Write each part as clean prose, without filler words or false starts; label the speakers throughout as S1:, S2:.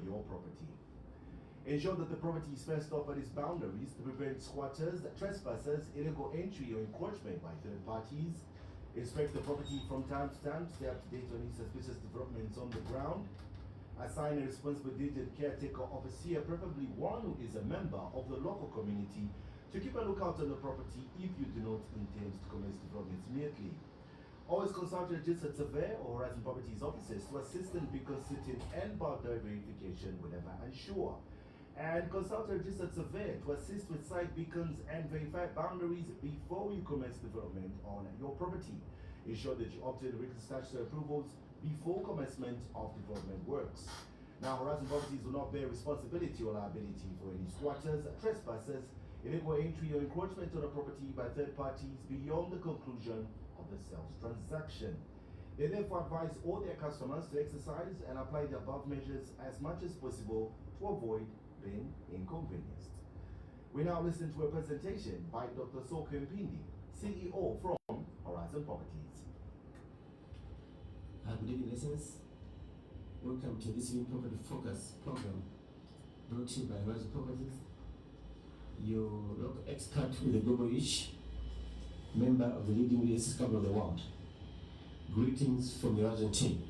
S1: your property. Ensure that the property is fenced off at its boundaries to prevent squatters, trespassers, illegal entry or encroachment by third parties. Inspect the property from time to time to stay up to date on any suspicious developments on the ground. Assign a responsible diligent caretaker overseer, preferably one who is a member of the local community, to keep a lookout on the property if you do not intend to commence developments immediately. Always consult a registered surveyor or Horizon Properties officers to assist in beacon sitting and boundary verification whenever unsure. And consult a registered surveyor to assist with site beacons and verify boundaries before you commence development on your property. Ensure that you obtain written statutory approvals before commencement of development works. Now, Horizon Properties will not bear responsibility or liability for any squatters, trespassers, illegal entry or encroachment on a property by third parties beyond the conclusion of the sales transaction. They therefore advise all their customers to exercise and apply the above measures as much as possible to avoid being inconvenienced. We now listen to a presentation by Dr. Soko Mpindi, CEO from Horizon Properties.
S2: Good evening, listeners. Welcome to this new Property Focus program brought to you by Horizon Properties, your local expert with a global reach, member of the leading real estate company of the world. Greetings from the Horizon team.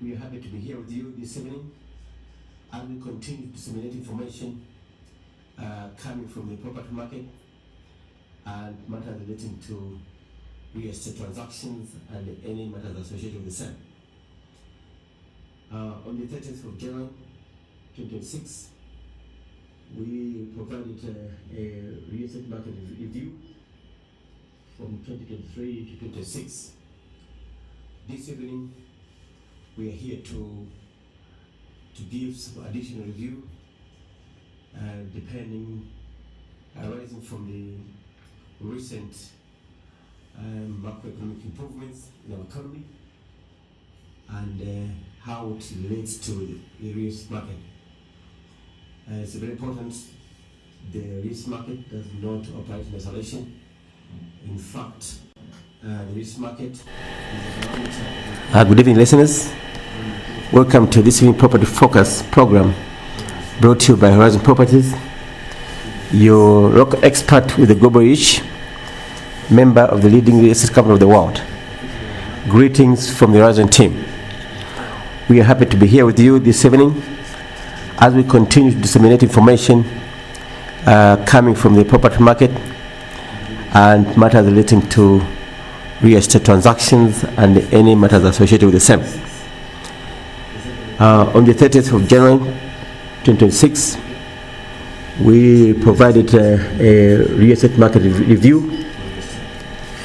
S2: We are happy to be here with you this evening as we continue to disseminate information coming from the property market and matters relating to real estate transactions and any matters associated with the same. On the 30th of January 2026, we provided a real estate market review from 2023 to 2026. This evening, we are here to give some additional review, arising from the recent macroeconomic improvements in our economy and how it relates to the real estate market. It's very important. The real estate market does not operate in isolation. In fact, the real estate market is a barometer. Good evening, listeners. Welcome to this evening Property Focus program brought to you by Horizon Properties, your local expert with a global reach, member of the leading real estate company of the world. Greetings from the Horizon team. We are happy to be here with you this evening as we continue to disseminate information coming from the property market and matters relating to real estate transactions and any matters associated with the same. On the 30th of January 2026, we provided a real estate market review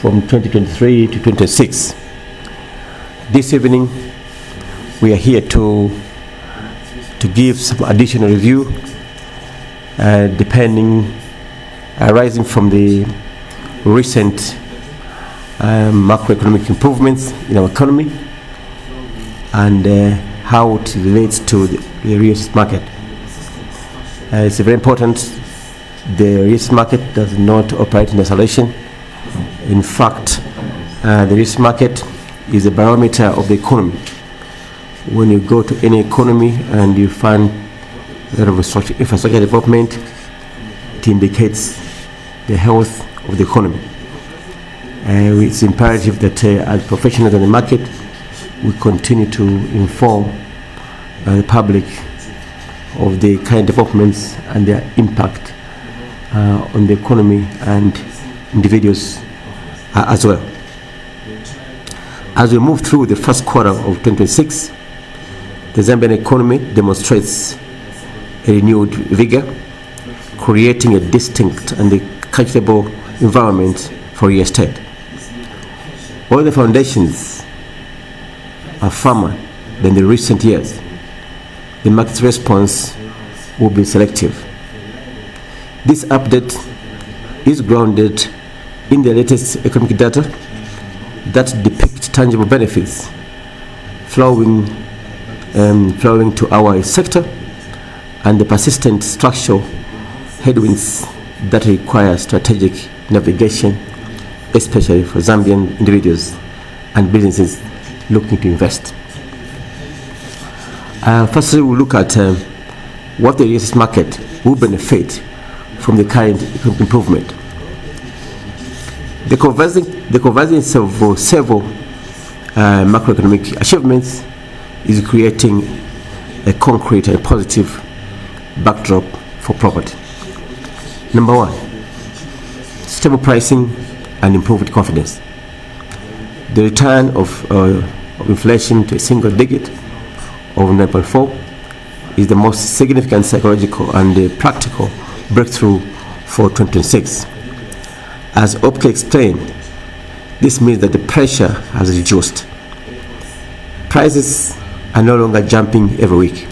S2: from 2023 to 2026. This evening, we are here to give some additional review, arising from the recent macroeconomic improvements in our economy and how it relates to the real estate market. It's very important. The real estate market does not operate in isolation. In fact, the real estate market is a barometer of the economy. When you go to any economy and you find a lot of infrastructure development, it indicates the health of the economy. It's imperative that as professionals in the market, we continue to inform the public of the kind of developments and their impact on the economy and individuals as well. As we move through the first quarter of 2026, the Zambian economy demonstrates a renewed vigor, creating a distinct and a cultivable environment for real estate. All the foundations are firmer than the recent years. The market's response will be selective. This update is grounded in the latest economic data that depict tangible benefits flowing to our sector and the persistent structural headwinds that require strategic navigation, especially for Zambian individuals and businesses looking to invest. Firstly, we'll look at what the real estate market will benefit from the current economic improvement. The convergence of several macroeconomic achievements is creating a concrete and positive backdrop for property. Number one, stable pricing and improved confidence. The return of inflation to a single digit of 9.4 is the most significant psychological and practical breakthrough for 2026. As Opke explained, this means that the pressure has reduced. Prices are no longer jumping every week.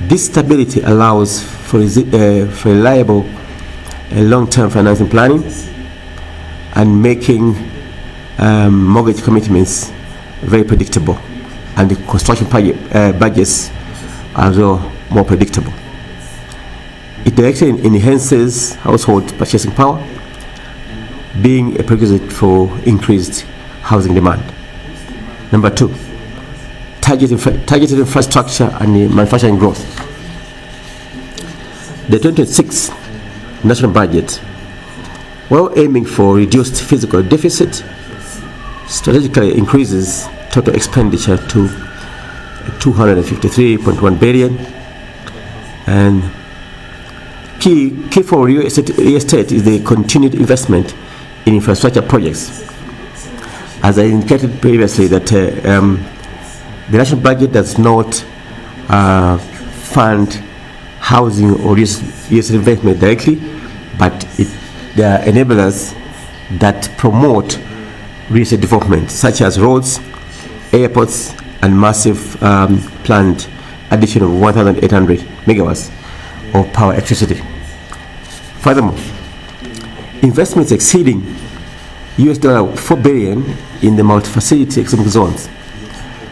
S2: This stability allows for reliable long-term financing planning and making mortgage commitments very predictable, and the construction budgets are also more predictable. It directly enhances household purchasing power, being a prerequisite for increased housing demand. Number two, targeted infrastructure and manufacturing growth. The 2026 national budget, while aiming for reduced fiscal deficit, strategically increases total expenditure to 253.1 billion. And key for real estate is the continued investment in infrastructure projects. As I indicated previously, that the national budget does not fund housing or real estate investment directly, but there are enablers that promote real estate development, such as roads, airports, and massive planned addition of 1,800 megawatts of power electricity. Furthermore, investments exceeding $4 billion in the multi-facility economic zones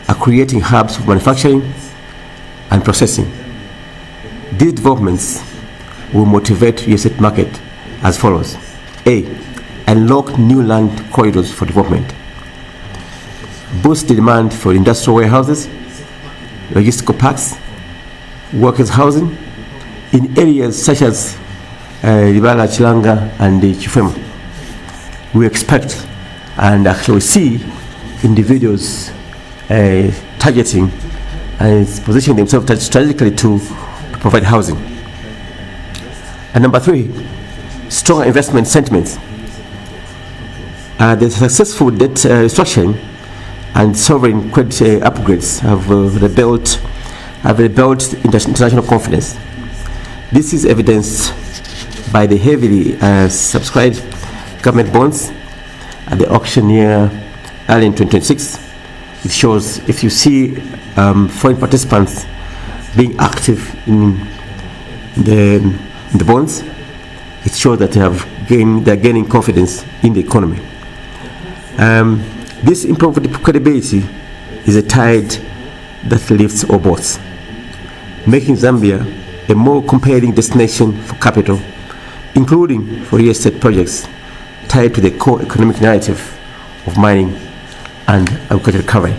S2: are creating hubs of manufacturing and processing. These developments will motivate the real estate market as follows. A. Unlock new land corridors for development. Boost the demand for industrial warehouses, logistical parks, workers' housing in areas such as Libala, Chilanga, and Chifwemu. We expect and actually see individuals targeting and positioning themselves strategically to provide housing. And number three, stronger investment sentiments. The successful debt restructuring and sovereign credit upgrades have rebuilt international confidence. This is evidenced by the heavily subscribed government bonds at the auction year early in 2026. It shows, if you see foreign participants being active in the bonds, it shows that they're gaining confidence in the economy. This improved credibility is a tide that lifts all boats, making Zambia a more compelling destination for capital, including for real estate projects tied to the core economic narrative of mining and agricultural recovery.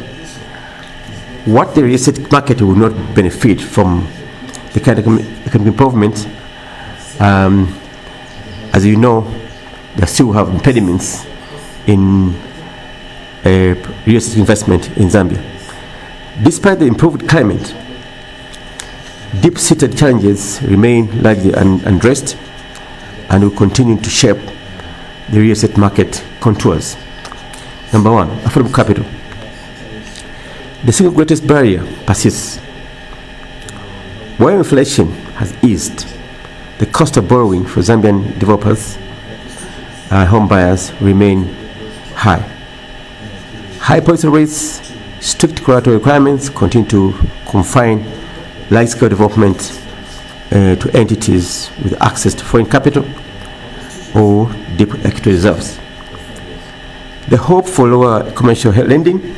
S2: What the real estate market will not benefit from the kind of economic improvement, as you know, they still have impediments in real estate investment in Zambia. Despite the improved climate, deep-seated challenges remain largely unaddressed and will continue to shape the real estate market contours. Number one, affordable capital. The single greatest barrier persists. While inflation has eased, the cost of borrowing for Zambian developers and home buyers remain high. High policy rates, strict collateral requirements continue to confine large-scale development to entities with access to foreign capital or deep equity reserves. The hope for lower commercial lending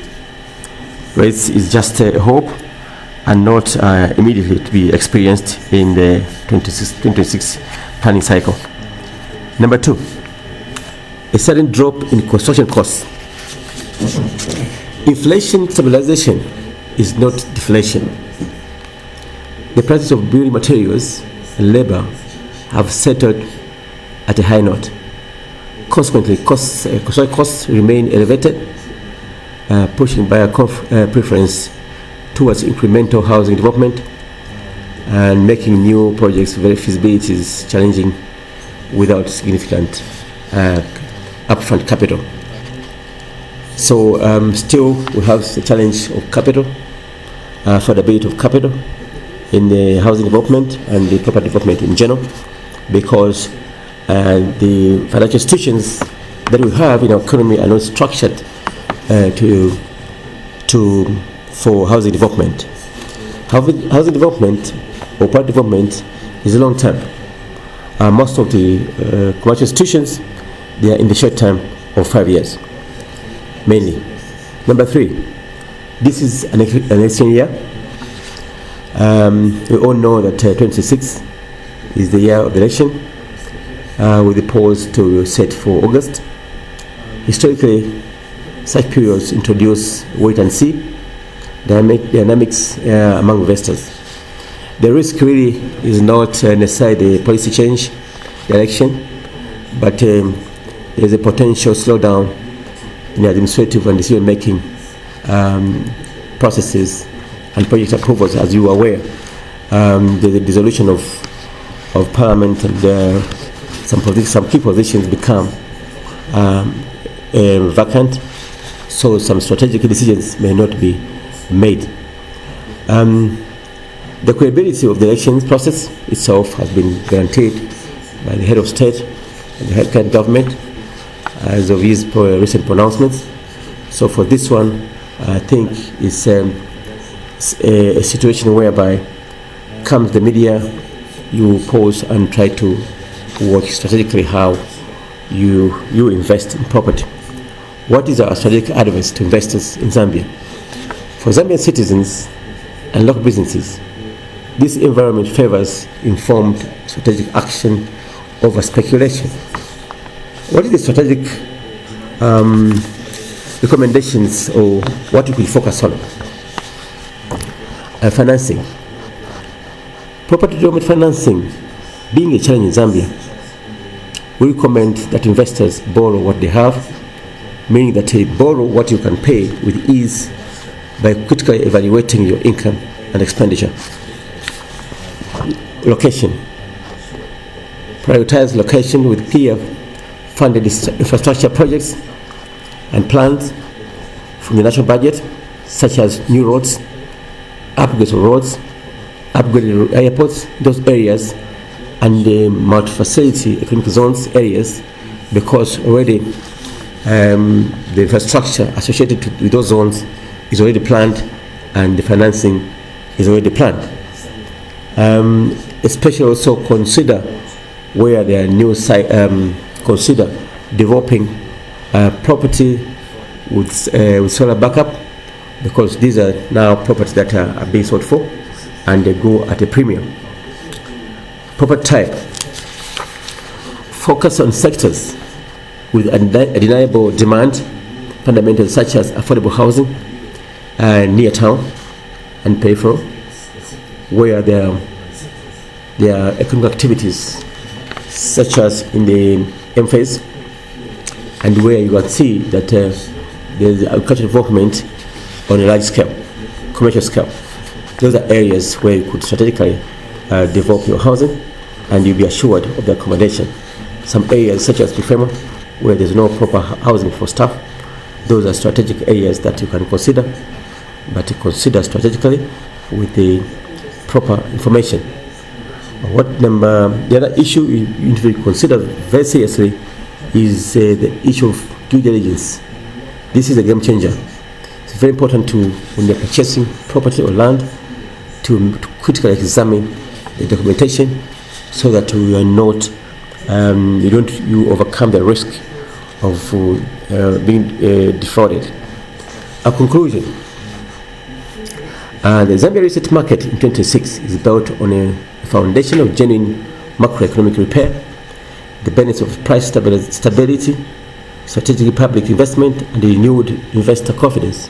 S2: rates is just a hope and not immediately to be experienced in the 2026 planning cycle. Number two, a sudden drop in construction costs. Inflation stabilization is not deflation. the prices of building materials and labor have settled at a high note. Consequently, construction costs remain elevated, pushing buyer preference towards incremental housing development and making new projects feasibility is challenging without significant upfront capital. So still we have the challenge of capital, affordability of capital in the housing development and the property development in general, because the financial institutions that we have in our economy are not structured for housing development. Housing development or property development is a long term. Most of the commercial institutions, they are in the short term of 5 years, mainly. Number 3, this is an election year. We all know that 2026 is the year of the election, with the polls to set for August. Historically, such periods introduce wait and see dynamics among investors. The risk really is not necessarily the policy change, the election, but there's a potential slowdown in administrative and decision-making processes and project approvals. As you are aware, the dissolution of Parliament and some key positions become vacant, so some strategic decisions may not be made. The credibility of the elections process itself has been guaranteed by the head of state and the head of government as of his recent pronouncements. So for this one, I think it's a situation whereby comes the media, you pause and try to watch strategically how you invest in property. What is our strategic advice to investors in Zambia? For Zambian citizens and local businesses, this environment favors informed strategic action over speculation. What is the strategic recommendations, or what we will focus on? Financing. Property development financing being a challenge in Zambia, we recommend that investors borrow what they have, meaning that they borrow what you can pay with ease by critically evaluating your income and expenditure. Location. Prioritize location with clear funded infrastructure projects and plans from the national budget, such as new roads, upgrades of roads, upgraded airports, those areas, and the multi-facility economic zones areas, because already the infrastructure associated with those zones is already planned and the financing is already planned. Especially also consider where there are new consider developing property with solar backup, because these are now properties that are being sought for and they go at a premium. Property type. Focus on sectors with undeniable demand, fundamentals such as affordable housing near town and peripheral, where there are economic activities such as in the M phase, and where you can see that there's agricultural development on a large scale, commercial scale. Those are areas where you could strategically develop your housing and you'll be assured of the accommodation. Some areas such as Bifema, where there's no proper housing for staff, those are strategic areas that you can consider, but consider strategically with the proper information. The other issue you need to consider very seriously is the issue of due diligence. This is a game changer. It's very important when you're purchasing property or land, to critically examine the documentation so that you are not you overcome the risk of being defrauded. A conclusion. The Zambia real estate market in 2026 is built on a foundation of genuine macroeconomic repair, the benefits of price stability, strategic public investment, and renewed investor confidence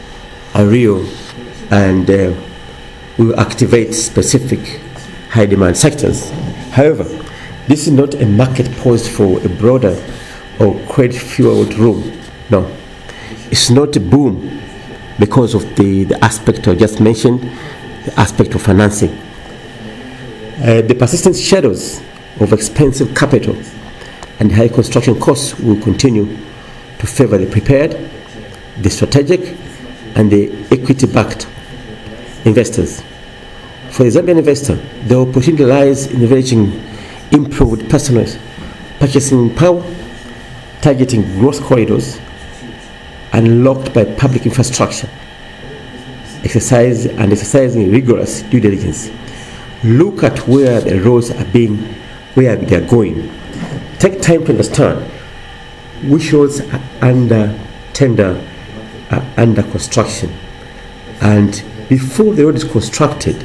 S2: are real, and we will activate specific high demand sectors. However, this is not a market poised for a broader or credit fueled room. No, it's not a boom because of the aspect I just mentioned, the aspect of financing. The persistent shadows of expensive capital and high construction costs will continue to favor the prepared, the strategic, and the equity-backed investors. For the Zambian investor, the opportunity lies in leveraging improved personal purchasing power, targeting growth corridors unlocked by public infrastructure, exercising rigorous due diligence. Look at where the roads are where they are going. Take time to understand which roads are under tender, are under construction, and before the road is constructed,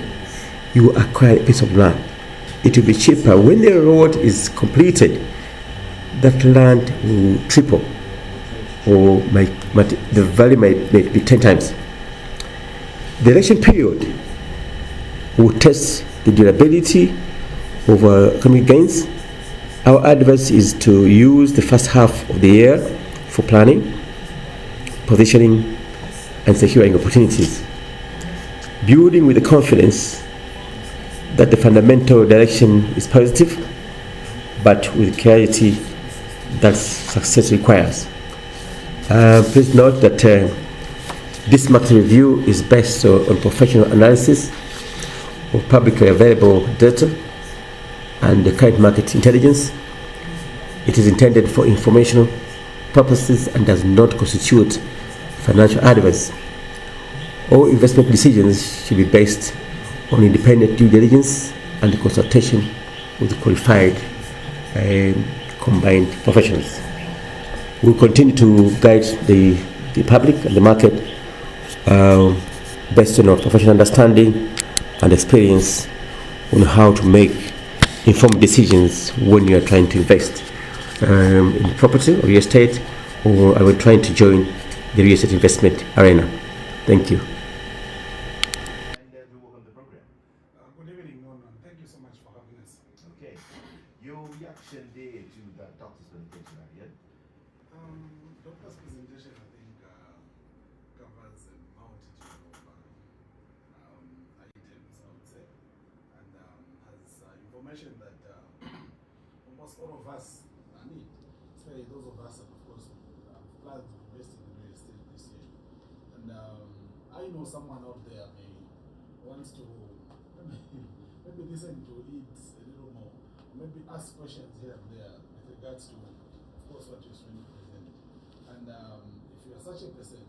S2: you acquire a piece of land. It will be cheaper. When the road is completed, that land will triple, or the value might be 10 times. The election period will test the durability of economic gains. Our advice is to use the first half of the year for planning, positioning, and securing opportunities, building with the confidence that the fundamental direction is positive, but with clarity that success requires. Please note that this market review is based on professional analysis of publicly available data and the current market intelligence. It is intended for informational purposes and does not constitute financial advice. All investment decisions should be based on independent due diligence and consultation with qualified combined professionals. We'll continue to guide the public and the market based on our professional understanding and experience on how to make informed decisions when you are trying to invest in property or real estate, or are trying to join the real estate investment arena. Thank you.
S3: Good evening, Norman. Thank you so much for having us.
S1: Okay. Your reaction there to the doctor's presentation, Ariel?
S3: Doctor's presentation, I think, covers a multitude of items, I would say, and has information that almost all of us need, especially those of us that, of course, planned to invest in real estate this year. And I know someone out there wants to maybe listen to it a little more, maybe ask questions here and there with regards to, of course, what you're trying to present. And if you are such a person,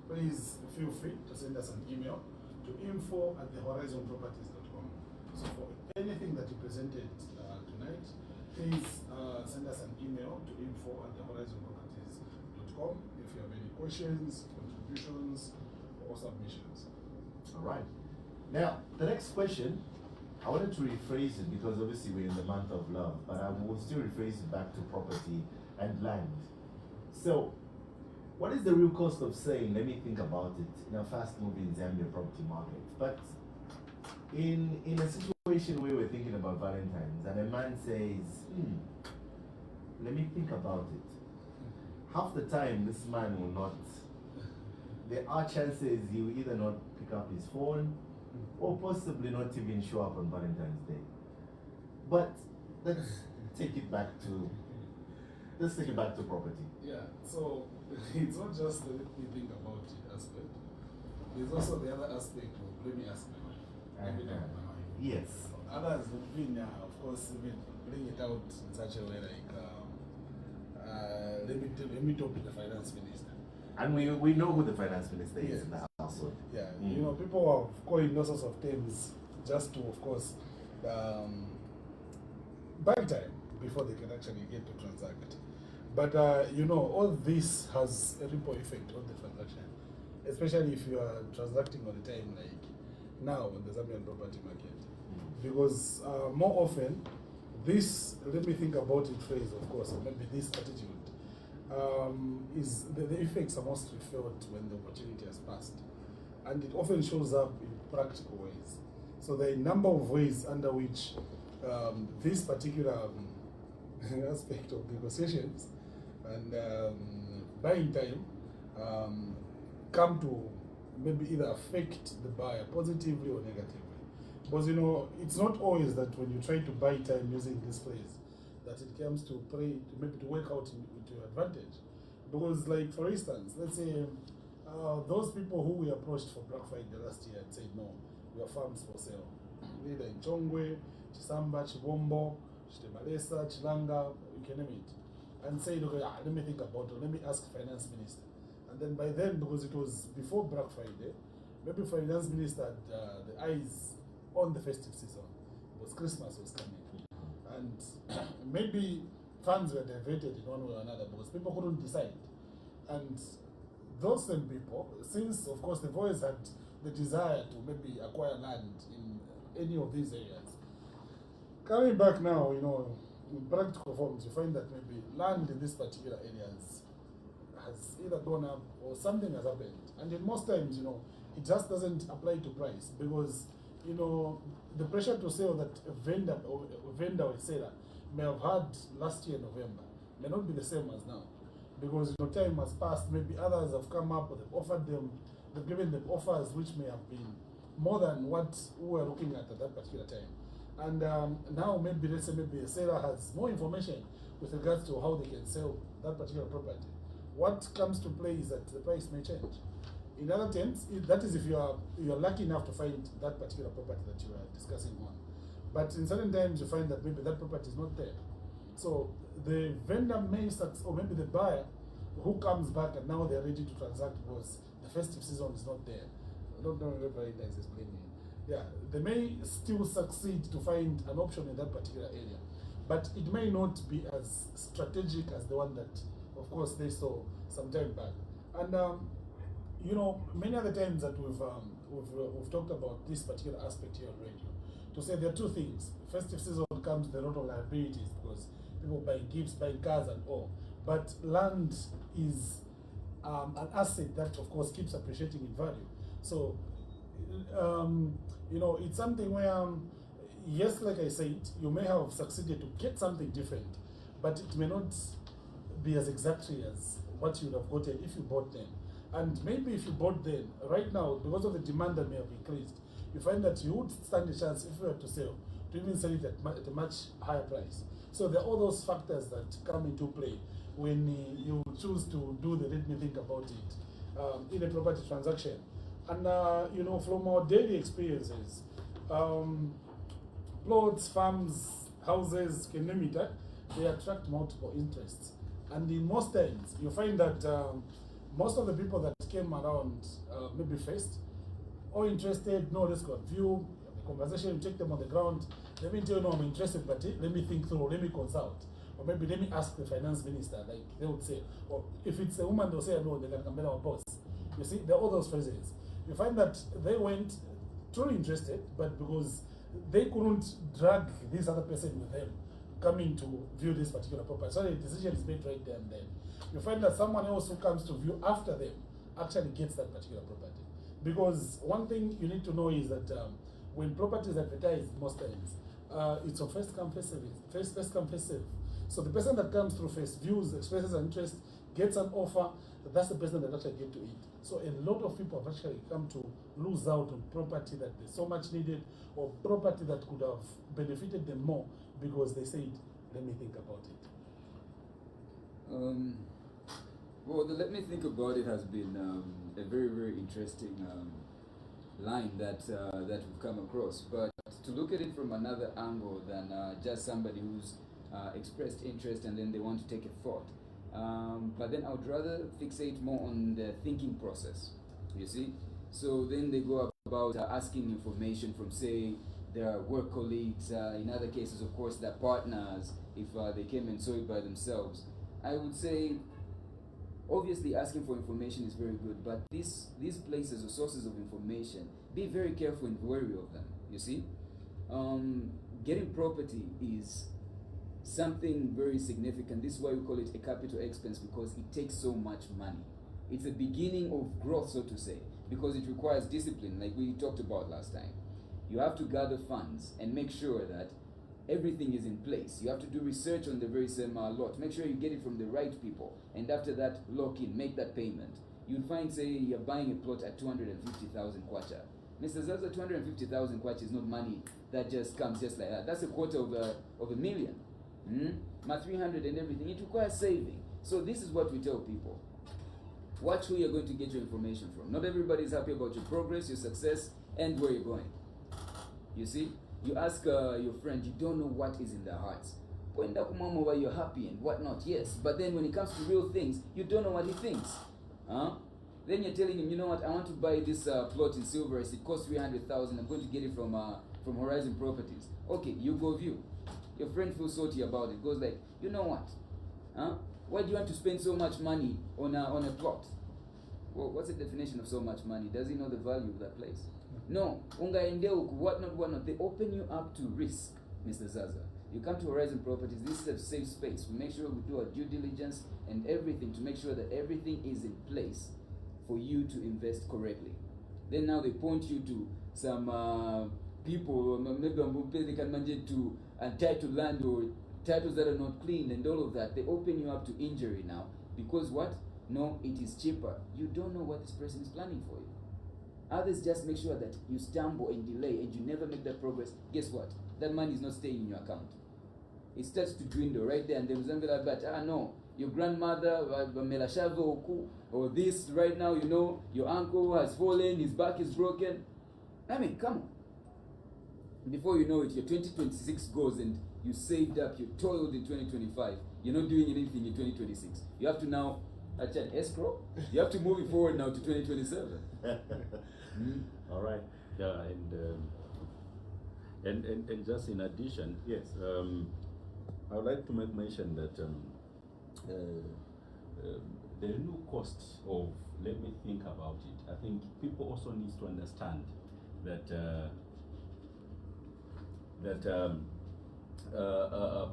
S3: please feel free to send us an email to info@thehorizonproperties.com. So for anything that you presented tonight, please send us an email to info@thehorizonproperties.com if you have any questions, contributions, or submissions.
S1: All right. Now, the next question, I wanted to rephrase it because obviously we're in the month of love, but I will still rephrase it back to property and land. So, what is the real cost of saying, let me think about it, in a fast-moving Zambia property market? But in a situation where we're thinking about Valentine's and a man says, let me think about it, half the time this man will not, there are chances he will either not pick up his phone or possibly not even show up on Valentine's Day. But let's take it back to property.
S3: Yeah, so it's not just the let me think about it aspect. There's also the other aspect of let me ask my wife.
S1: Yes.
S3: Others have been, of course, even bring it out in such a way like, let me talk to the finance minister.
S1: And we know who the finance minister is in the household.
S3: Yeah, you know, people have coined all sorts of terms just to, of course, buy time before they can actually get to transact. But, you know, all this has a ripple effect on the transaction, especially if you are transacting on a time like now in the Zambian property market. Because more often, this, let me think about it phrase, of course, or maybe this attitude, is the effects are mostly felt when the opportunity has passed. And it often shows up in practical ways. So there are a number of ways under which this particular aspect of negotiations and buying time come to maybe either affect the buyer positively or negatively. Because it's not always that when you try to buy time using this phrase that it comes to play to maybe to work out into your advantage. Because, like, for instance, let's say those people who we approached for Black Friday last year and said, no, your farms for sale, either in Chongwe, Chisamba, Chibombo, Chitebalesa, Chilanga, you can name it, and said, okay, let me think about it, let me ask finance minister. And then by then, because it was before Black Friday, maybe finance minister had the eyes on the festive season, because Christmas was coming. And maybe funds were diverted in one way or another because people couldn't decide. And those same people, since of course they've always had the desire to maybe acquire land in any of these areas, coming back now, in practical forms, you find that maybe land in these particular areas has either gone up or something has happened. And in most times, it just doesn't apply to price because, the pressure to sell that a vendor or a seller may have had last year November may not be the same as now. Because time has passed, maybe others have come up or they've given them offers which may have been more than what we were looking at that particular time. And now maybe let's say maybe a seller has more information with regards to how they can sell that particular property. What comes to play is that the price may change. In other terms, that is if you're lucky enough to find that particular property that you are discussing on. But in certain times you find that maybe that property is not there. So the vendor may succeed, or maybe the buyer who comes back and now they're ready to transact because the festive season is not there. I don't know if Rita is explaining. Yeah, they may still succeed to find an option in that particular area, but it may not be as strategic as the one that, of course, they saw some time back. And many other times that we've talked about this particular aspect here on radio, to say there are two things. Festive season comes with a lot of liabilities because people buy gifts, buy cars and all. But land is an asset that, of course, keeps appreciating in value. So, it's something where, yes, like I said, you may have succeeded to get something different, but it may not be as exactly as what you would have gotten if you bought them. And maybe if you bought them, right now, because of the demand that may have increased, you find that you would stand a chance if you were to sell, to even sell it at a much higher price. So there are all those factors that come into play when you choose to do the let me think about it in a property transaction. And from our daily experiences, plots, farms, houses, can name it, they attract multiple interests. And in most times, you find that most of the people that came around maybe first, or interested, no, let's go view, a conversation, you take them on the ground, let me tell you, no, I'm interested, but let me think through, let me consult. Or maybe let me ask the finance minister, like they would say. Or if it's a woman, they'll say, no, they can come our boss. You see, there are all those phrases. You find that they went truly interested, but because they couldn't drag this other person with them coming to view this particular property. So the decision is made right there and then. You find that someone else who comes to view after them actually gets that particular property. Because one thing you need to know is that when property is advertised most times, it's a first come, first serve. First come, first serve. So the person that comes through first views, expresses an interest, gets an offer, that's the person that actually get to it. So a lot of people have actually come to lose out on property that they so much needed, or property that could have benefited them more because they said, let me think about it.
S4: Well, the let me think about it has been a very, very interesting line that we've come across. But to look at it from another angle than just somebody who's expressed interest and then they want to take a thought. But then I would rather fixate more on the thinking process, you see? So then they go about asking information from, say, their work colleagues, in other cases, of course, their partners, if they came and saw it by themselves. I would say, obviously, asking for information is very good, but these places or sources of information, be very careful and wary of them, you see? Getting property is something very significant. This is why we call it a capital expense, because it takes so much money. It's the beginning of growth, so to say, because it requires discipline, like we talked about last time. You have to gather funds and make sure that everything is in place. You have to do research on the very same lot. Make sure you get it from the right people. And after that, lock in, make that payment. You'll find, say, you're buying a plot at 250,000 kwacha. Mr. Zaza, 250,000 kwacha is not money that just comes just like that. That's a quarter of a million. My 300 and everything, it requires saving. So this is what we tell people. Watch who you're going to get your information from. Not everybody is happy about your progress, your success, and where you're going. You see? You ask your friend, you don't know what is in their hearts. Why you're happy and whatnot, yes. But then when it comes to real things, you don't know what he thinks. Then you're telling him, you know what, I want to buy this plot in Silverest. It costs 300,000. I'm going to get it from Horizon Properties. Okay, you go view. Your friend feels salty about it. Goes like, you know what? Why do you want to spend so much money on a plot? Well, what's the definition of so much money? Does he know the value of that place? No. Whatnot. They open you up to risk, Mr. Zaza. You come to Horizon Properties, this is a safe space. We make sure we do our due diligence and everything to make sure that everything is in place for you to invest correctly. Then now they point you to some people, maybe they can manage to entitled land or titles that are not clean and all of that. They open you up to injury now. Because what? No, it is cheaper. You don't know what this person is planning for you. Others just make sure that you stumble and delay and you never make that progress. Guess what? That money is not staying in your account. It starts to dwindle right there, and then but no, your grandmother or this right now, you know, your uncle has fallen, his back is broken. I mean, come on. Before you know it, your 2026 goes and you saved up, you toiled in 2025. You're not doing anything in 2026. You have to now actually escrow. You have to move it forward now to 2027.
S5: All right. Yeah, and just in addition,
S1: Yes.
S5: I would like to make mention that the new cost of, let me think about it. I think people also need to understand that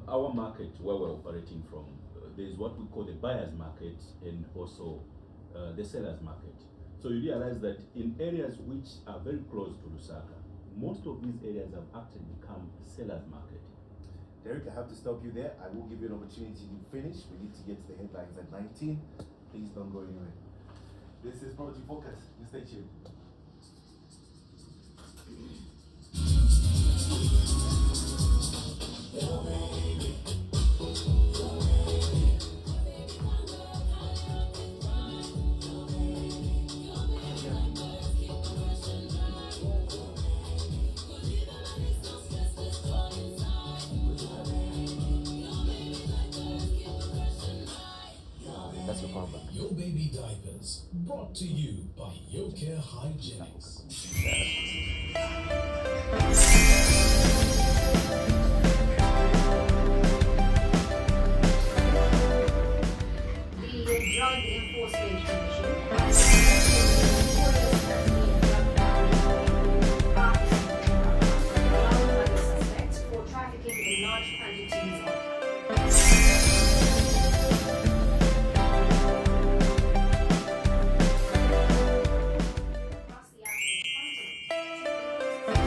S5: our market where we're operating from, there is what we call the buyer's market and also the seller's market. So you realize that in areas which are very close to Lusaka, most of these areas have actually become seller's market.
S1: Derek, I have to stop you there. I will give you an opportunity to finish. We need to get to the headlines at 19. Please don't go anywhere. This is Property Focus. You stay tuned. That's your problem.
S6: Your Baby Diapers, brought to you by YoCare Hygienics.
S7: The Drug Enforcement Commission has allowed by the suspects for trafficking in large quantities of across the African continent.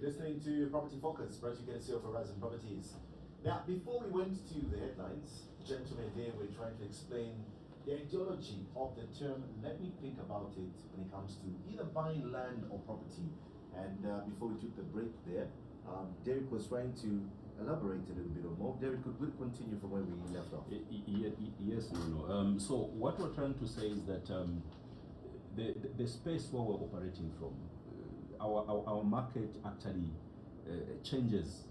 S1: listening to Property Focus, brought to you against for Horizon Properties. Now, before we went to the headlines, gentlemen, there we're trying to explain the ideology of the term. Let me think about it when it comes to either buying land or property. And before we took the break there, Derek was trying to elaborate a little bit more. Derek, could we continue from where we left off?
S5: Yes, no. So what we're trying to say is that the space where we're operating from, our market actually changes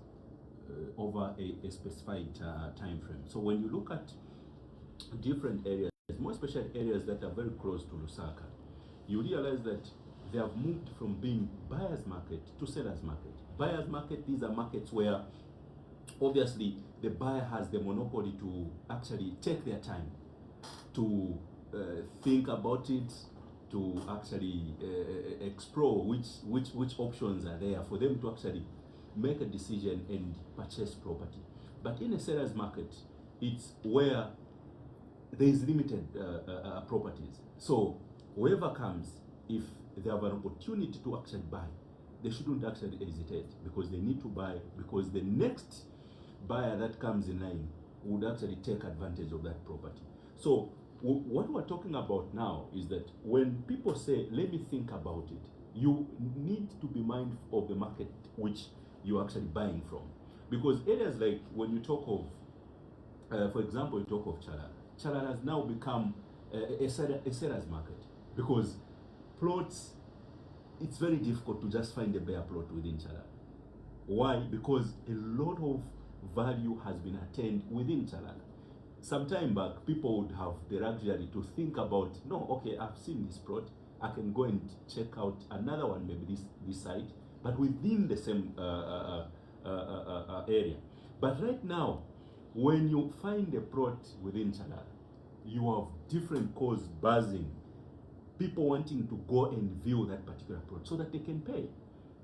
S5: over a specified time frame. So when you look at different areas, more especially areas that are very close to Lusaka, you realize that they have moved from being buyer's market to seller's market. Buyer's market, these are markets where obviously the buyer has the monopoly to actually take their time to think about it, to actually explore which options are there for them to actually make a decision and purchase property. But in a seller's market, it's where there is limited properties. So whoever comes, if they have an opportunity to actually buy, they shouldn't actually hesitate, because they need to buy, because the next buyer that comes in line would actually take advantage of that property. So what we're talking about now is that when people say, let me think about it, you need to be mindful of the market which you're actually buying from. Because areas like, when you talk of, for example, you talk of Chala. Chala has now become a seller's market, because plots, it's very difficult to just find a bare plot within Chala. Why? Because a lot of value has been attained within Chala. Some time back, people would have the luxury to think about, no, okay, I've seen this plot, I can go and check out another one, maybe this site, but within the same area. But right now, when you find a plot within Chala, you have different calls buzzing, people wanting to go and view that particular plot so that they can pay.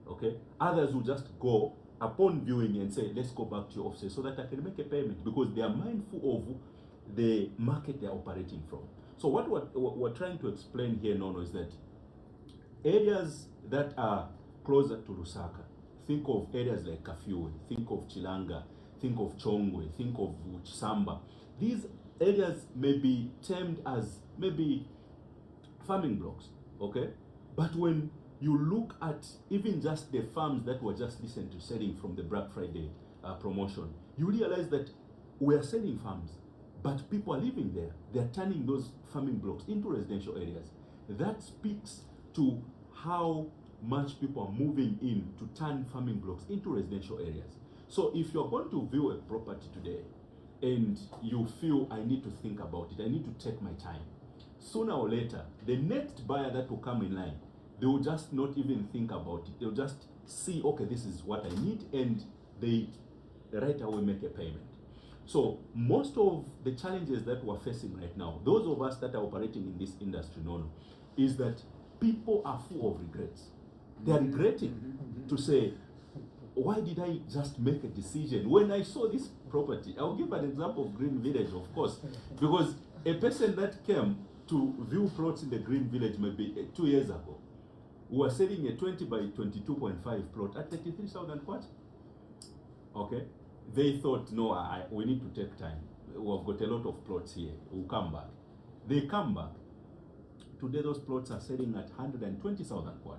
S5: Okay? Others will just go upon viewing and say, let's go back to your office so that I can make a payment, because they are mindful of the market they're operating from. So what we're trying to explain here, Nono, is that areas that are closer to Lusaka, think of areas like Kafue, think of Chilanga, think of Chongwe, think of Chisamba. These areas may be termed as maybe farming blocks, okay? But when you look at even just the farms that were just recently selling from the Black Friday promotion, you realize that we are selling farms, but people are living there. They're turning those farming blocks into residential areas. That speaks to how much people are moving in to turn farming blocks into residential areas. So if you're going to view a property today and you feel, I need to think about it, I need to take my time, sooner or later, the next buyer that will come in line, they will just not even think about it. They'll just see, okay, this is what I need, and they right away make a payment. So most of the challenges that we're facing right now, those of us that are operating in this industry, is that people are full of regrets. They're regretting to say, why did I just make a decision when I saw this property? I'll give an example of Green Village, of course, because a person that came to view plots in the Green Village maybe 2 years ago, we were selling a 20 by 22.5 plot at 33,000 kwacha. Okay? They thought, no, we need to take time. We've got a lot of plots here. We'll come back. They come back. Today, those plots are selling at 120,000 kwacha.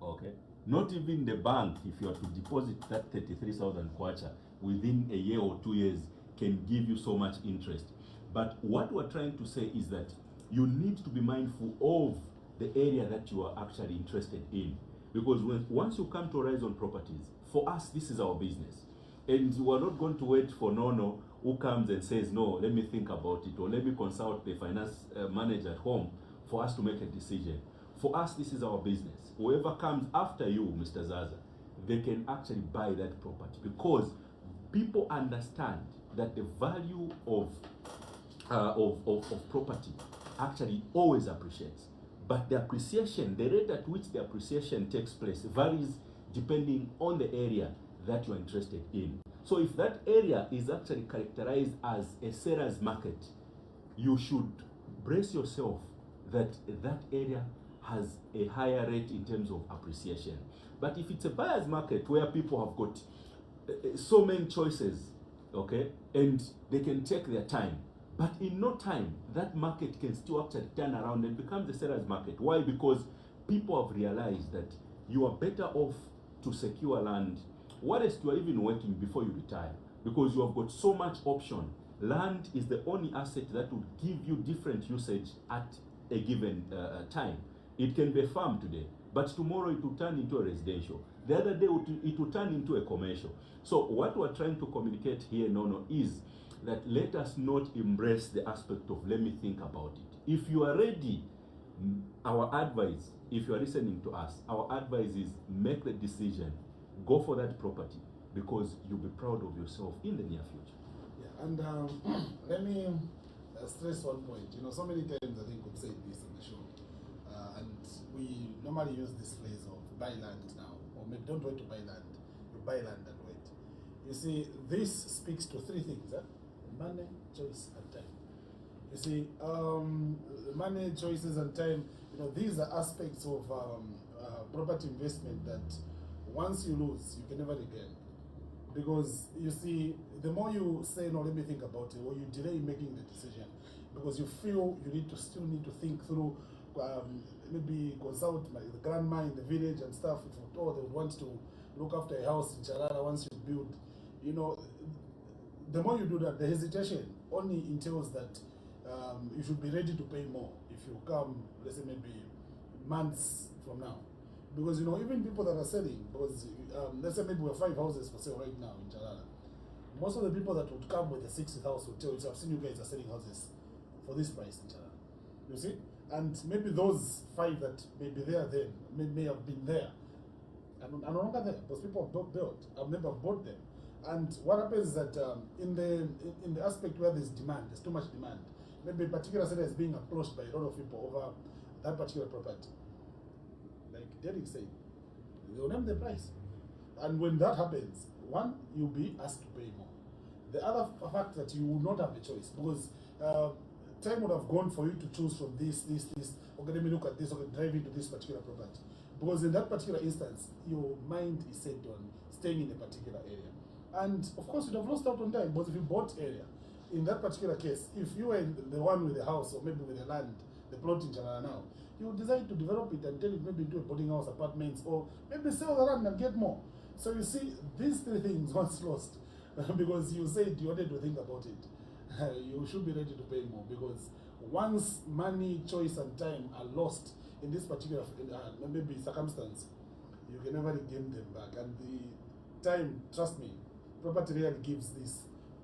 S5: Okay? Not even the bank, if you are to deposit that 33,000 kwacha within a year or 2 years, can give you so much interest. But what we're trying to say is that you need to be mindful of the area that you are actually interested in. Because once you come to Horizon Properties, for us, this is our business. And we're not going to wait for Nono who comes and says, no, let me think about it, or let me consult the finance manager at home for us to make a decision. For us, this is our business. Whoever comes after you, Mr. Zaza, they can actually buy that property, because people understand that the value of property actually always appreciates. But the appreciation, the rate at which the appreciation takes place varies depending on the area that you're interested in. So if that area is actually characterized as a seller's market, you should brace yourself that that area has a higher rate in terms of appreciation. But if it's a buyer's market where people have got so many choices, okay, and they can take their time, but in no time, that market can still actually turn around and become the seller's market. Why? Because people have realized that you are better off to secure land whilst you are even working before you retire, because you have got so much option. Land is the only asset that would give you different usage at a given time. It can be a farm today, but tomorrow it will turn into a residential. The other day it will turn into a commercial. So what we're trying to communicate here, Nono, is that let us not embrace the aspect of let me think about it. If you are ready, our advice, if you are listening to us, our advice is make the decision, go for that property, because you'll be proud of yourself in the near future.
S3: Yeah, and let me stress one point. You know, so many times I think we've said this on the show, and we normally use this phrase of buy land now, or maybe don't wait to buy land, you buy land and wait. You see, this speaks to three things: money, choice, and time. You see, money, choices, and time. You know, these are aspects of property investment that once you lose, you can never regain. Because you see, the more you say, no, let me think about it, or you delay making the decision, because you feel you still need to think through, maybe consult the grandma in the village and stuff, they would want to look after a house in Charara once you build. You know, the more you do that, the hesitation only entails that you should be ready to pay more if you come, let's say maybe months from now. Because, you know, even people that are selling, because let's say maybe we have 5 houses for sale right now in Charara. Most of the people that would come with the 60th house would tell you, I've seen you guys are selling houses for this price in Charara. You see? And maybe those 5 that may be there then, may have been there. I'm no longer there, because people have built. I've never bought them. And what happens is that in the aspect where there's demand, there's too much demand, maybe a particular seller is being approached by a lot of people over that particular property. Like Derek said, they'll name the price. And when that happens, one, you'll be asked to pay more. The other fact that you will not have a choice, because time would have gone for you to choose from this, okay, let me look at this, okay, drive into this particular property. Because in that particular instance, your mind is set on staying in a particular area. And of course, you'd have lost out on time, because if you bought area, in that particular case, if you were the one with the house, or maybe with the land, the plot in Charara now, you would decide to develop it and turn it maybe into a boarding house, apartments, or maybe sell the land and get more. So you see, these 3 things once lost, because you said you wanted to think about it, you should be ready to pay more, because once money, choice, and time are lost in this particular maybe circumstance, you can never regain them back. And the time, trust me, property really gives this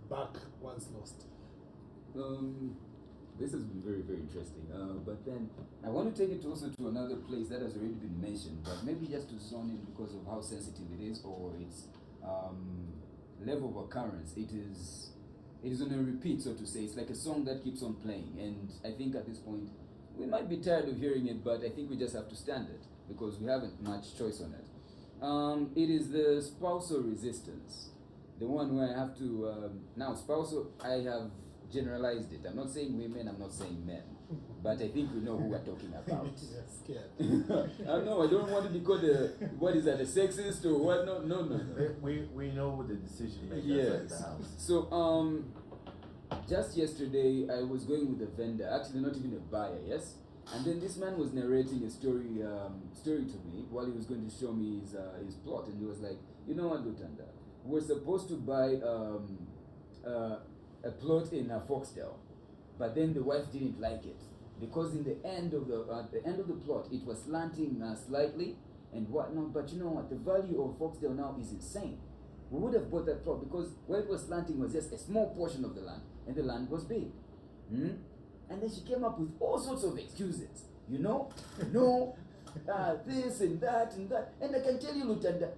S3: back once lost.
S4: This has been very, very interesting. But then I want to take it also to another place that has already been mentioned, but maybe just to zone in because of how sensitive it is, or its level of occurrence. It is on a repeat, so to say. It's like a song that keeps on playing, and I think at this point we might be tired of hearing it, but I think we just have to stand it because we haven't much choice on it. It is the spousal resistance, the one where I have to now spousal. I have generalized it. I'm not saying women, I'm not saying men, but I think we know who we're talking about.
S3: Yes, scared.
S4: I know, I don't want to be called what is that, a sexist or what? No.
S1: We know the decision makers at the
S4: Yes.
S1: house.
S4: So, just yesterday I was going with a vendor, actually not even a buyer, yes? And then this man was narrating a story to me while he was going to show me his plot, and he was like, you know what, Lutanda, we're supposed to buy a plot in Foxdale, but then the wife didn't like it because in the end of the plot it was slanting slightly and whatnot. But you know what? The value of Foxdale now is insane. We would have bought that plot because where it was slanting was just a small portion of the land, and the land was big. And then she came up with all sorts of excuses. You know, no, this and that and that. And I can tell you, Lutanda,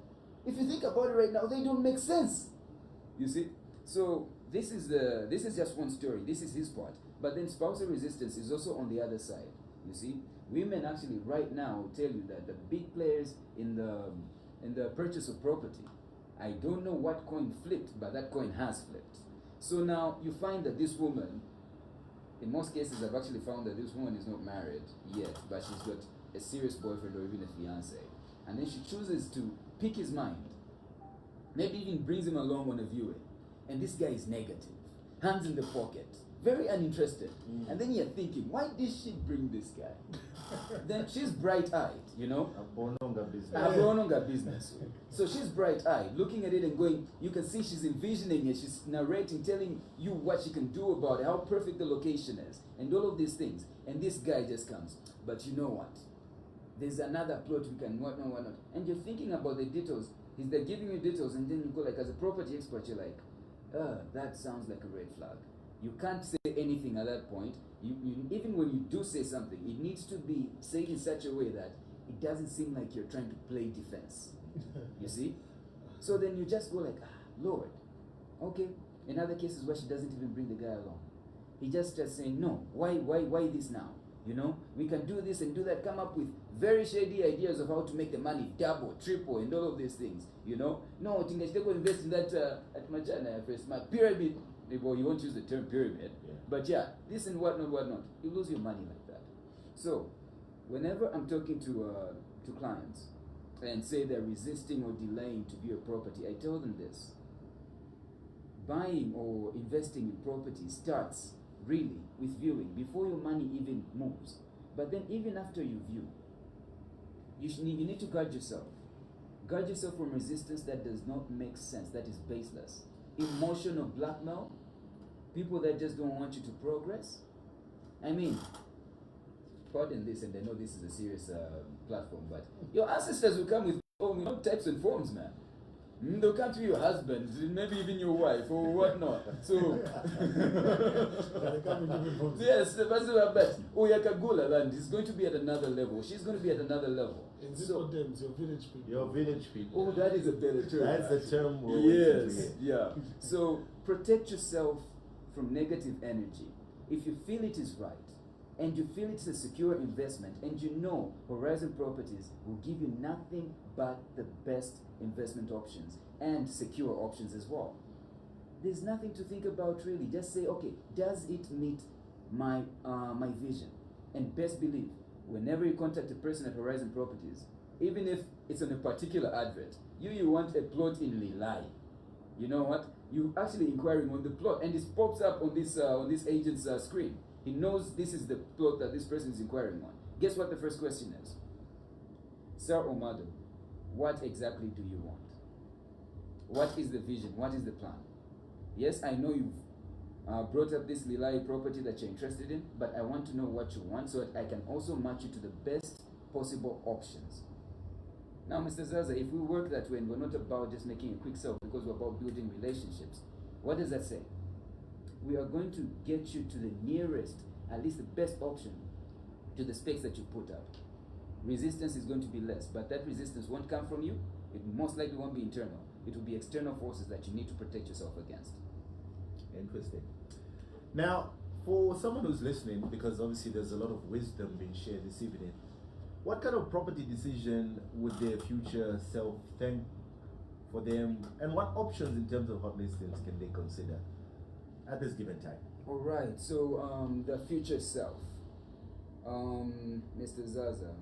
S4: if you think about it right now, they don't make sense. You see? So this is just one story. This is his part. But then spousal resistance is also on the other side. You see, women actually right now will tell you that the big players in the purchase of property, I don't know what coin flipped, but that coin has flipped. So now you find that this woman, in most cases I've actually found that this woman is not married yet, but she's got a serious boyfriend or even a fiance, and then she chooses to pick his mind, maybe even brings him along on a viewing, and this guy is negative, hands in the pocket, very uninterested, and then you're thinking, why did she bring this guy? Then she's bright-eyed, you know. Abononga business. So she's bright-eyed, looking at it and going, you can see she's envisioning it, she's narrating, telling you what she can do about it, how perfect the location is, and all of these things. And this guy just comes, but you know what? There's another plot we can, whatnot. And you're thinking about the details. They're giving you details, and then you go like, as a property expert, you're like, that sounds like a red flag. You can't say anything at that point. You even when you do say something, it needs to be said in such a way that it doesn't seem like you're trying to play defense. You see? So then you just go like, Lord, okay. In other cases where she doesn't even bring the guy along, he just starts saying, no, why this now? You know, we can do this and do that, come up with very shady ideas of how to make the money double, triple, and all of these things. You know, no, Tingashiteko invest in that at Majana first, my pyramid. Well, you won't use the term pyramid, but yeah, this and whatnot. You lose your money like that. So, whenever I'm talking to clients and say they're resisting or delaying to view a property, I tell them this: buying or investing in property starts really with viewing before your money even moves. But then, even after you view, you need to guard yourself. Guard yourself from resistance that does not make sense, that is baseless. Emotional blackmail, people that just don't want you to progress. I mean, pardon this, and I know this is a serious platform, but your ancestors will come with all types and forms, man. They'll come to your husband, maybe even your wife or whatnot. So, yes, but Yakagula land is going to be at another level. She's going to be at another level.
S3: In simple terms, your village people.
S1: Your village people.
S4: Oh, that is a better term.
S1: That's the term we're waiting to
S4: Yes,
S1: hear.
S4: yeah. So protect yourself from negative energy. If you feel it is right, and you feel it's a secure investment, and you know Horizon Properties will give you nothing but the best investment options and secure options as well, there's nothing to think about really. Just say, okay, does it meet my my vision? And best believe, whenever you contact a person at Horizon Properties, even if it's on a particular advert, you want a plot in Lilai, you know what? You actually inquiring on the plot, and it pops up on this agent's screen. He knows this is the plot that this person is inquiring on. Guess what the first question is? Sir or madam, what exactly do you want? What is the vision? What is the plan? Yes, I know you've brought up this Lilai property that you're interested in, but I want to know what you want so that I can also match you to the best possible options. Now, Mr. Zaza, if we work that way and we're not about just making a quick sell because we're about building relationships, what does that say? We are going to get you to the nearest, at least the best option to the specs that you put up. Resistance is going to be less, but that resistance won't come from you. It most likely won't be internal. It will be external forces that you need to protect yourself against.
S1: Interesting. Now, for someone who's listening, because obviously there's a lot of wisdom being shared this evening, what kind of property decision would their future self think for them, and what options in terms of hot listings can they consider at this given time?
S4: All right, so the future self. Mr. Zaza,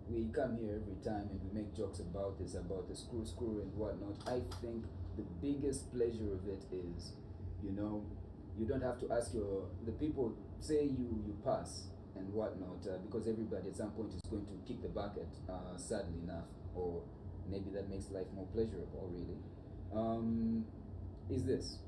S4: we come here every time and we make jokes about this, about the screw and whatnot. I think the biggest pleasure of it is, you know, you don't have to ask the people, say you pass and whatnot, because everybody at some point is going to kick the bucket, sadly enough, or maybe that makes life more pleasurable, really, is this.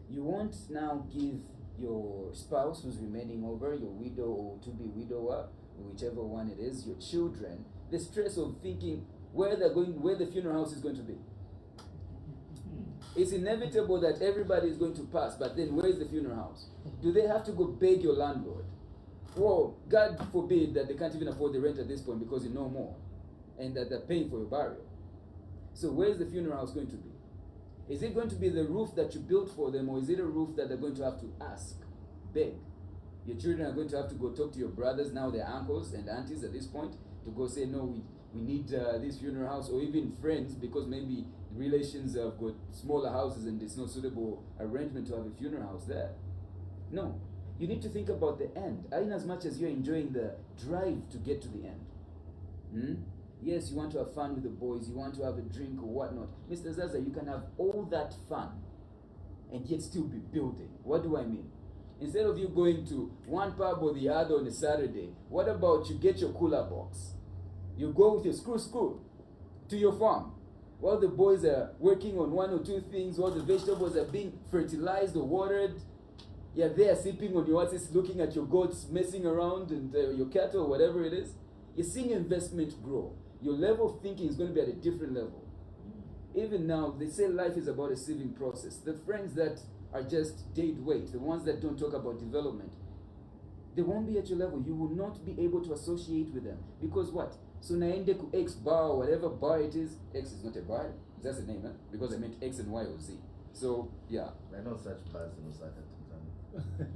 S4: You won't now give your spouse who's remaining over, your widow or to-be widower, whichever one it is, your children, the stress of thinking where the funeral house is going to be. It's inevitable that everybody is going to pass, but then where is the funeral house? Do they have to go beg your landlord? Or God forbid that they can't even afford the rent at this point because you know more, and that they're paying for your burial. So where is the funeral house going to be? Is it going to be the roof that you built for them, or is it a roof that they're going to have to ask, beg? Your children are going to have to go talk to your brothers, now their uncles and aunties at this point, to go say, no, we need this funeral house, or even friends, because maybe relations have got smaller houses and it's not suitable arrangement to have a funeral house there. No, you need to think about the end. In as much as you're enjoying the drive to get to the end, Yes, you want to have fun with the boys, you want to have a drink or whatnot. Mr. Zaza, you can have all that fun and yet still be building. What do I mean? Instead of you going to one pub or the other on a Saturday, what about you get your cooler box? You go with your screw to your farm. While the boys are working on one or two things, while the vegetables are being fertilized or watered, you're there sipping on your oasis, looking at your goats messing around and your cattle, whatever it is. You're seeing investment grow. Your level of thinking is going to be at a different level. Even now, they say life is about a sieving process. The friends that are just dead weight, the ones that don't talk about development, they won't be at your level. You will not be able to associate with them. Because what? So naende ku X bar, whatever bar it is. X is not a bar. That's a name, eh? Because I meant X and Y or Z. So, yeah.
S1: I know such bars in Osaka.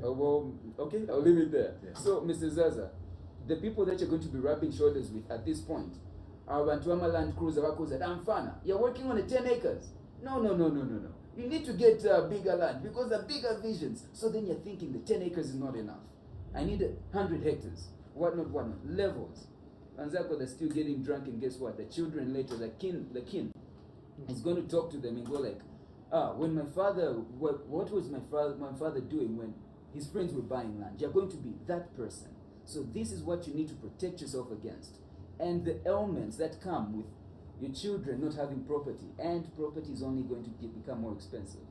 S4: Well, okay, I'll leave it there.
S1: Yeah.
S4: So, Mr. Zaza, the people that you're going to be rubbing shoulders with at this point are Bantuama Land Cruiser Wako's at Amfana. You're working on a 10 acres. No. You need to get bigger land because the bigger visions. So then you're thinking the 10 acres is not enough. I need 100 hectares. Whatnot. Levels. Anzako, they're still getting drunk, and guess what? The children later, the kin is going to talk to them and go like, when my father, what was my father doing when his friends were buying land? You're going to be that person. So this is what you need to protect yourself against. And the ailments that come with your children not having property, and property is only going to become more expensive.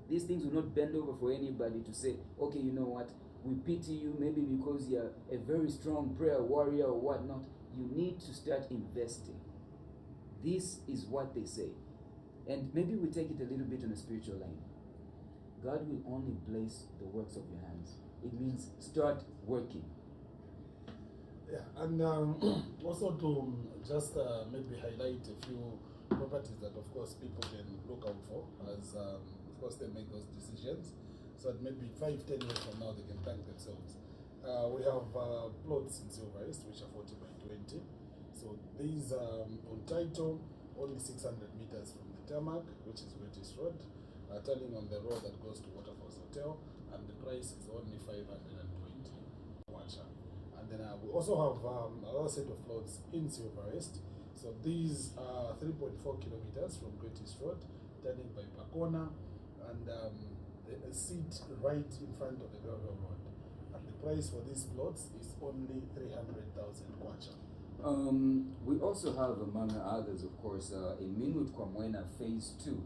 S4: These things will not bend over for anybody to say, okay, you know what, we pity you maybe because you're a very strong prayer warrior or whatnot. You need to start investing. This is what they say. And maybe we take it a little bit on a spiritual line. God will only bless the works of your hands. It means start working.
S3: Yeah, and also to just maybe highlight a few properties that, of course, people can look out for as, of course, they make those decisions. So that maybe 5-10 years from now, they can thank themselves. We have plots in Silver East, which are 40 by 20. So these on title, only 600 meters from the tarmac, which is British Road, turning on the road that goes to Waterfalls Hotel, and the price is only 520 kwacha. And then we also have another set of plots in Silver East. So these are 3.4 kilometers from British Road, turning by Pakona, and a seat right in front of the gravel road. And the price for these plots is only 300,000 kwacha.
S4: We also have, among others, of course, in Minwood Kwamwena Phase 2.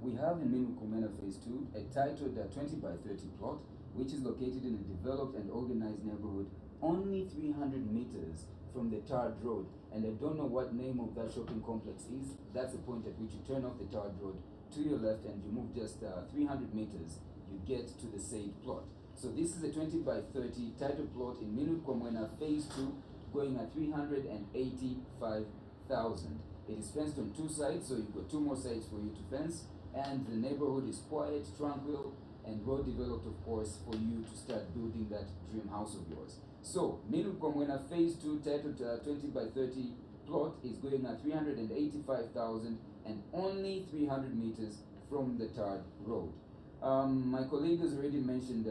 S4: We have in Minwood Kwamwena Phase 2 a titled 20 by 30 plot, which is located in a developed and organized neighborhood, only 300 meters from the tarred road. And I don't know what name of that shopping complex is. That's the point at which you turn off the tarred road to your left and you move just 300 meters, you get to the said plot. So this is a 20 by 30 title plot in Minwood Kwamwena Phase 2, going at 385,000. It is fenced on 2 sides, so you've got 2 more sides for you to fence, and the neighborhood is quiet, tranquil, and well developed, of course, for you to start building that dream house of yours. So, Minwood Kwamwena Phase 2, titled 20 by 30 plot, is going at 385,000 and only 300 meters from the tarred road. My colleague has already mentioned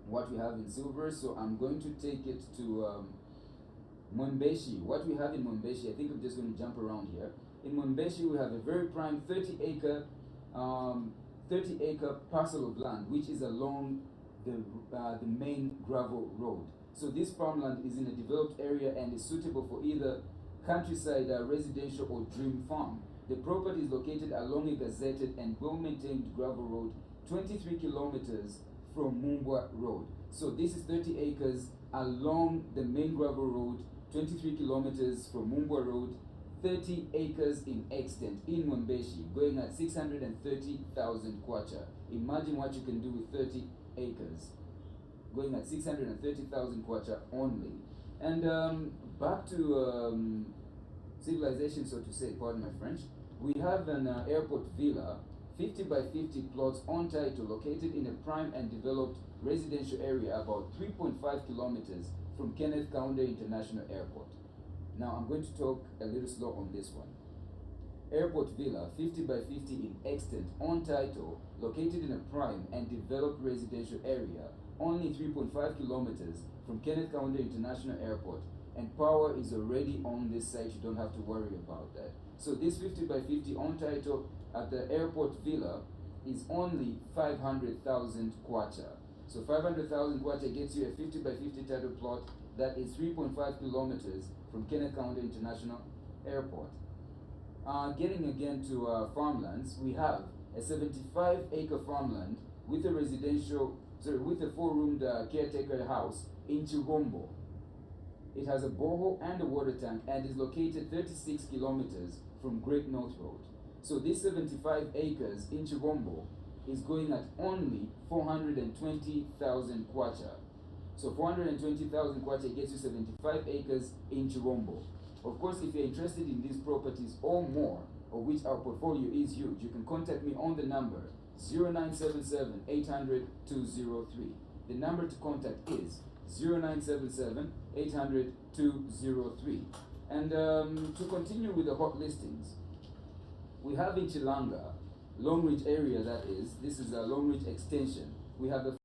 S4: what we have in Silver, so I'm going to take it to Mwembeshi. What we have in Mwembeshi, I think I'm just going to jump around here. In Mwembeshi, we have a very prime 30-acre parcel of land, which is along the main gravel road. So this farmland is in a developed area and is suitable for either countryside, residential, or dream farm. The property is located along a gazetted and well-maintained gravel road, 23 kilometers from Mumbwa Road. So this is 30 acres along the main gravel road, 23 kilometers from Mumbwa Road, 30 acres in extent in Mwembeshi, going at 630,000 kwacha. Imagine what you can do with 30 acres, going at 630,000 kwacha only. And back to civilization, so to say, pardon my French. We have an airport villa, 50 by 50 plots on title, located in a prime and developed residential area about 3.5 kilometers from Kenneth Kaunda International Airport. Now I'm going to talk a little slow on this one. Airport villa, 50 by 50 in extent, on title, located in a prime and developed residential area, only 3.5 kilometers from Kenneth Kaunda International Airport, and power is already on this site. You don't have to worry about that. So this 50 by 50 on title at the airport villa is only 500,000 kwacha. So 500,000 kwacha gets you a 50 by 50 title plot that is 3.5 kilometers from Kenneth Kaunda International Airport. Getting again to farmlands, we have a 75-acre farmland with a with a 4-roomed caretaker house in Chirombo. It has a borehole and a water tank and is located 36 kilometers from Great North Road. So this 75 acres in Chirombo is going at only 420,000 kwacha. So 420,000 kwacha gets you 75 acres in Chirombo. Of course, if you're interested in these properties or more, of which our portfolio is huge, you can contact me on the number 0977 800 203. The number to contact is 0977 800 203. And to continue with the hot listings, we have in Chilanga, Long Ridge area that is, this is a Long Ridge extension. We have a